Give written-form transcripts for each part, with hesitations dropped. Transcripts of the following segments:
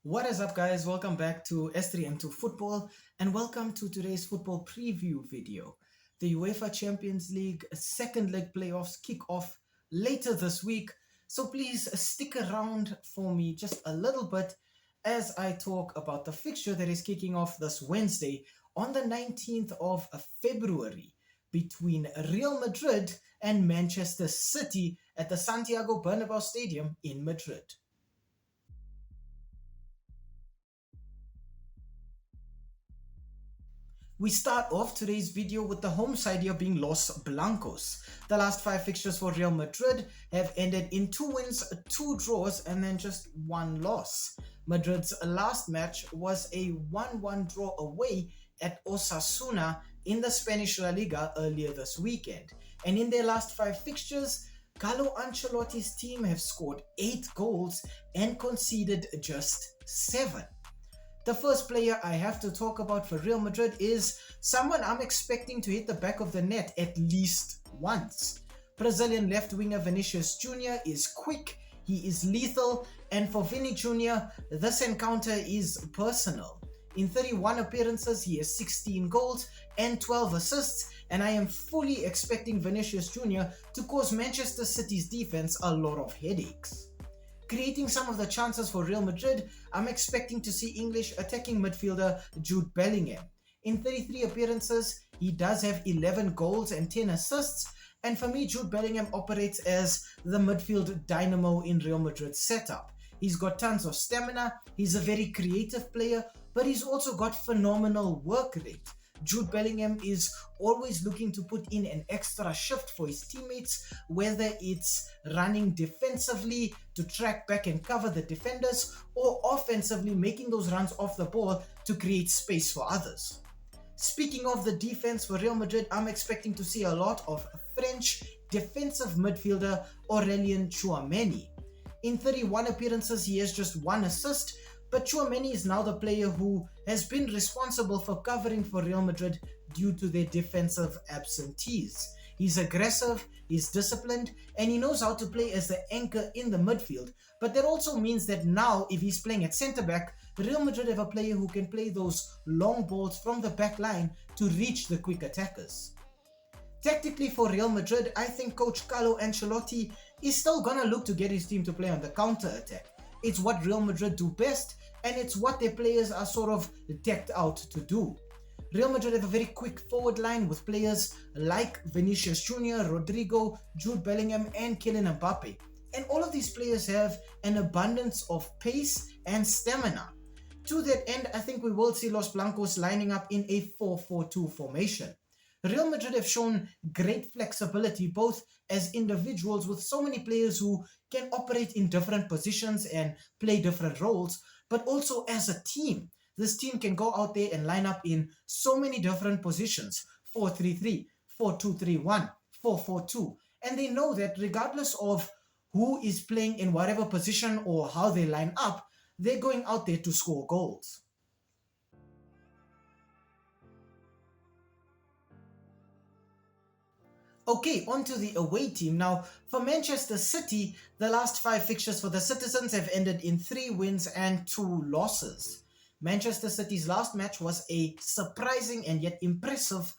What is up, guys? Welcome back to S3M2 Football and welcome to today's football preview video. The UEFA Champions League second leg playoffs kick off later this week, so please stick around for me just a little bit as I talk about the fixture that is kicking off this Wednesday on the 19th of February between Real Madrid and Manchester City at the Santiago Bernabeu Stadium in Madrid. We start off today's video with the home side here being Los Blancos. The last 5 fixtures for Real Madrid have ended in 2 wins, 2 draws, and then just 1 loss. Madrid's last match was a 1-1 draw away at Osasuna in the Spanish La Liga earlier this weekend. And in their last 5 fixtures, Carlo Ancelotti's team have scored 8 goals and conceded just 7. The first player I have to talk about for Real Madrid is someone I'm expecting to hit the back of the net at least once. Brazilian left winger Vinicius Jr. is quick, he is lethal, and for Vini Jr., this encounter is personal. In 31 appearances, he has 16 goals and 12 assists, and I am fully expecting Vinicius Jr. to cause Manchester City's defense a lot of headaches. Creating some of the chances for Real Madrid, I'm expecting to see English attacking midfielder Jude Bellingham. In 33 appearances, he does have 11 goals and 10 assists, and for me, Jude Bellingham operates as the midfield dynamo in Real Madrid's setup. He's got tons of stamina, he's a very creative player, but he's also got phenomenal work rate. Jude Bellingham is always looking to put in an extra shift for his teammates, whether it's running defensively to track back and cover the defenders, or offensively making those runs off the ball to create space for others. Speaking of the defense for Real Madrid, I'm expecting to see a lot of French defensive midfielder Aurélien Tchouameni. In 31 appearances, he has just 1 assist, but Tchouameni is now the player who has been responsible for covering for Real Madrid due to their defensive absentees. He's aggressive, he's disciplined, and he knows how to play as the anchor in the midfield. But that also means that now, if he's playing at centre-back, Real Madrid have a player who can play those long balls from the back line to reach the quick attackers. Tactically for Real Madrid, I think coach Carlo Ancelotti is still gonna look to get his team to play on the counter-attack. It's what Real Madrid do best, and it's what their players are sort of decked out to do. Real Madrid have a very quick forward line with players like Vinicius Jr., Rodrigo, Jude Bellingham, and Kylian Mbappe. And all of these players have an abundance of pace and stamina. To that end, I think we will see Los Blancos lining up in a 4-4-2 formation. Real Madrid have shown great flexibility both as individuals with so many players who can operate in different positions and play different roles, but also as a team. This team can go out there and line up in so many different positions, 4-3-3, 4-2-3-1, 4-4-2, and they know that regardless of who is playing in whatever position or how they line up, they're going out there to score goals. Okay, on to the away team. Now, for Manchester City, the last 5 fixtures for the Citizens have ended in 3 wins and 2 losses. Manchester City's last match was a surprising and yet impressive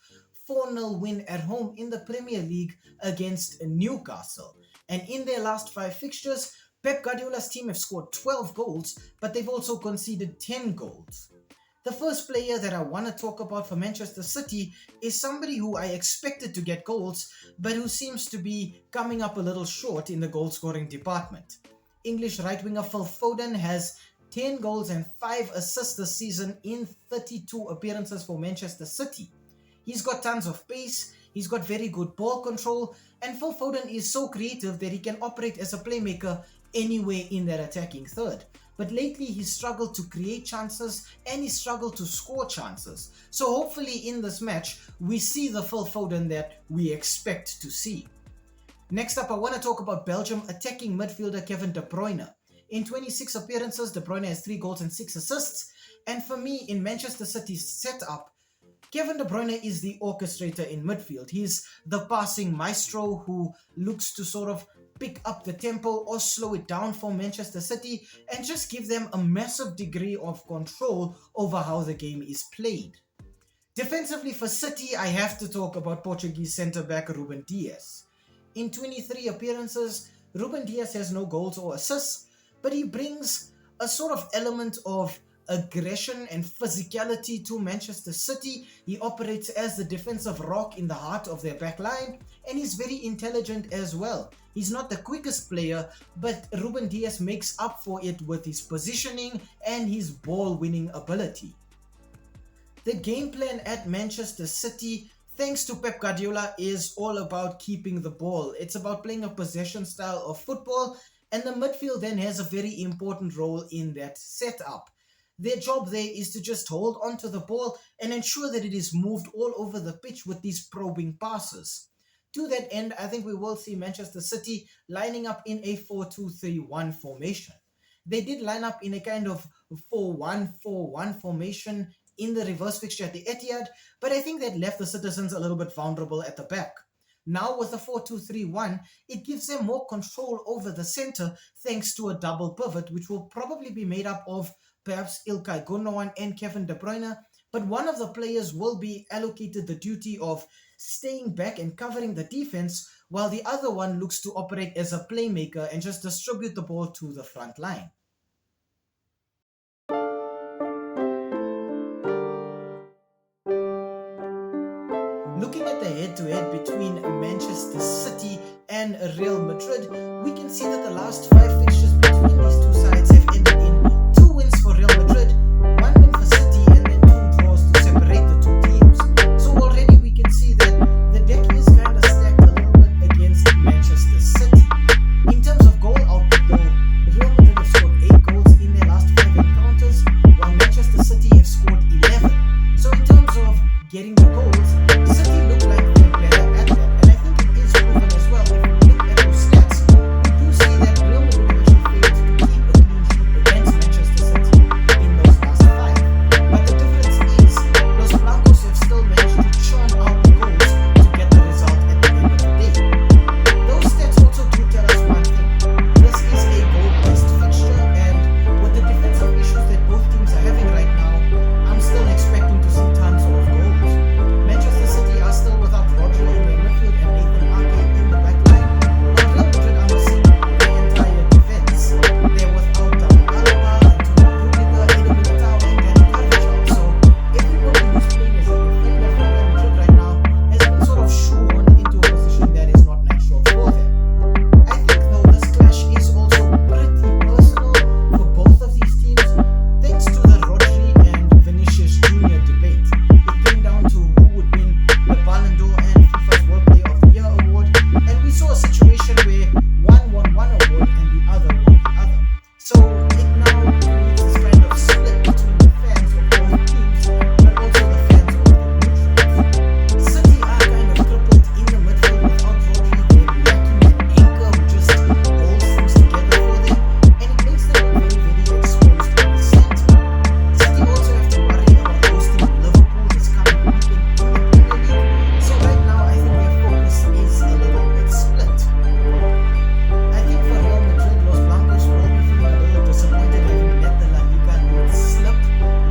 4-0 win at home in the Premier League against Newcastle. And in their last 5 fixtures, Pep Guardiola's team have scored 12 goals, but they've also conceded 10 goals. The first player that I want to talk about for Manchester City is somebody who I expected to get goals, but who seems to be coming up a little short in the goal-scoring department. English right winger Phil Foden has 10 goals and 5 assists this season in 32 appearances for Manchester City. He's got tons of pace, he's got very good ball control, and Phil Foden is so creative that he can operate as a playmaker anywhere in that attacking third. But lately he's struggled to create chances and he struggled to score chances. So hopefully in this match, we see the Phil Foden that we expect to see. Next up, I want to talk about Belgium attacking midfielder Kevin De Bruyne. In 26 appearances, De Bruyne has 3 goals and 6 assists. And for me, in Manchester City's setup, Kevin De Bruyne is the orchestrator in midfield. He's the passing maestro who looks to sort of pick up the tempo or slow it down for Manchester City and just give them a massive degree of control over how the game is played. Defensively for City, I have to talk about Portuguese centre-back Ruben Dias. In 23 appearances, Ruben Dias has no goals or assists, but he brings a sort of element of aggression and physicality to Manchester City. He operates as the defensive rock in the heart of their back line, and he's very intelligent as well. He's not the quickest player, but Ruben Dias makes up for it with his positioning and his ball-winning ability. The game plan at Manchester City, thanks to Pep Guardiola, is all about keeping the ball. It's about playing a possession style of football, and the midfield then has a very important role in that setup. Their job there is to just hold onto the ball and ensure that it is moved all over the pitch with these probing passes. To that end, I think we will see Manchester City lining up in a 4-2-3-1 formation. They did line up in a kind of 4-1-4-1 formation in the reverse fixture at the Etihad, but I think that left the Citizens a little bit vulnerable at the back. Now with the 4-2-3-1, it gives them more control over the center thanks to a double pivot, which will probably be made up of perhaps Ilkay Gundogan and Kevin De Bruyne, but one of the players will be allocated the duty of staying back and covering the defense, while the other one looks to operate as a playmaker and just distribute the ball to the front line. Looking at the head-to-head between Manchester City and Real Madrid, we can see that the last 5 fixtures between these two sides have ended in 2 wins for Real Madrid, 1 win for City, and then 2 draws to separate the two teams. So already we can see that the deck is kind of stacked a little bit against Manchester City. In terms of goal output though, Real Madrid have scored 8 goals in their last 5 encounters, while Manchester City have scored 11. So in terms of getting the goals, City look like they're better at that, and I think it is proven as well. If we look at those stats, we do see that Real Madrid actually failed to keep a clean sheet against Manchester City in those last 5. But the difference is, Los Blancos have still managed to churn out the goals to get the result at the end of the day. Those stats also do tell us one thing. This is a goal-based fixture, and with the defensive issues that both teams are having right now, I'm still expecting to see tons of goals. Manchester City are still without Rodri in their midfield and Nathan Ake in the back line, while Real Madrid are missing the entire defense. They're without Alaba, Antonio Rudiger, Eder Militao, and Dani Carvajal. So everybody who's playing as a defender for Real Madrid right now has been sort of shoehorned into a position that is not natural for them. I think though this clash is also pretty personal for both of these teams, thanks to the Rodri and Vinicius Jr. debate. It came down to who would win the Ballon d'Or and FIFA's World Player of the Year award, and we saw a situation where one won one award and the other won the other. So it now creates this kind of split between the fans of both teams, but also the fans of the neutrals. City are kind of crippled in the midfield without Rodri. They're lacking an anchor who just holds things together for them, and it makes them very, very exposed in the centre. City also have to worry about hosting Liverpool this coming weekend in the Premier League, so right now I think their focus is a little bit split. I think for Real Madrid, Los Blancos will be feeling a little disappointed having let the La Liga lead slip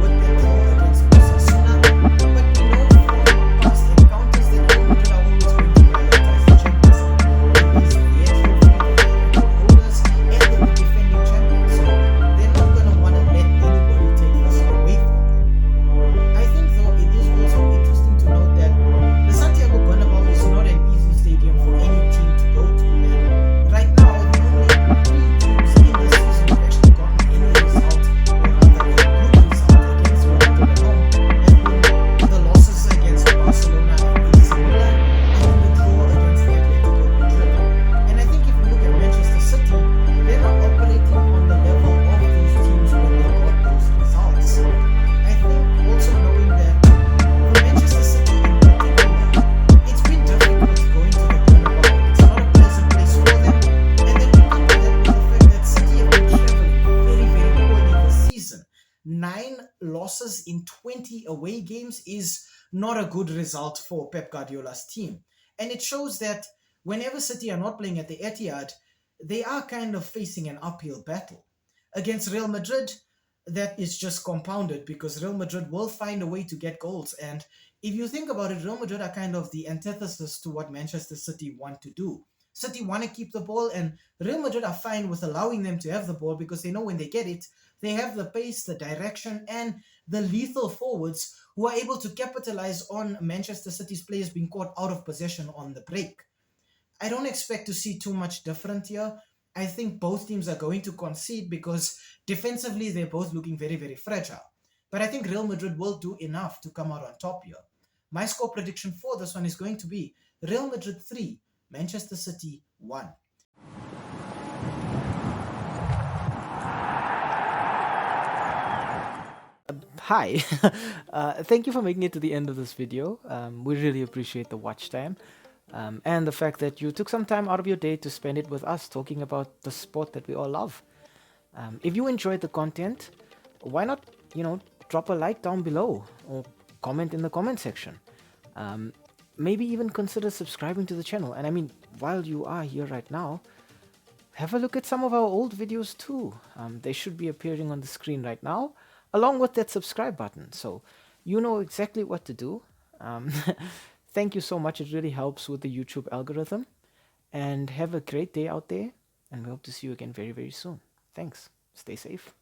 with their draw against Osasuna, but we know from past encounters that Real Madrid are always going to prioritize the Champions League. It is their trophy, the record holders, and they're the defending champions, so they're not going to want to let anybody take this away from them. I think though it is also interesting to note that the Santiago Bernabeu is not an easy stadium for any team to go to, and right now the only 3 teams in the season who actually gotten any result, or rather a good result against Real Madrid at home, have been the losses against Barcelona and AC Milan, and the draw against Atletico Madrid. And I think if we look at Manchester City, they're not operating on the level of those teams when they got those results. I think also knowing that for Manchester City in particular, it's been difficult going to the Bernabeu. It's not a pleasant place for them, and then we couple that with the fact that City have been travelling very, very poorly this season. 9 losses in 20 away games is not a good result for Pep Guardiola's team, and it shows that whenever City are not playing at the Etihad, they are kind of facing an uphill battle. Against Real Madrid, that is just compounded because Real Madrid will find a way to get goals. And if you think about it, Real Madrid are kind of the antithesis to what Manchester City want to do. City want to keep the ball, and Real Madrid are fine with allowing them to have the ball because they know when they get it, they have the pace, the direction, and the lethal forwards who are able to capitalize on Manchester City's players being caught out of possession on the break. I don't expect to see too much different here. I think both teams are going to concede because defensively they're both looking very, very fragile. But I think Real Madrid will do enough to come out on top here. My score prediction for this one is going to be Real Madrid 3, Manchester City 1. Hi, thank you for making it to the end of this video. We really appreciate the watch time and the fact that you took some time out of your day to spend it with us talking about the sport that we all love. If you enjoyed the content, why not, drop a like down below or comment in the comment section. Maybe even consider subscribing to the channel. And I mean, while you are here right now, have a look at some of our old videos too. They should be appearing on the screen right now, along with that subscribe button. So you know exactly what to do. Thank you so much. It really helps with the YouTube algorithm. And have a great day out there. And we hope to see you again very, very soon. Thanks. Stay safe.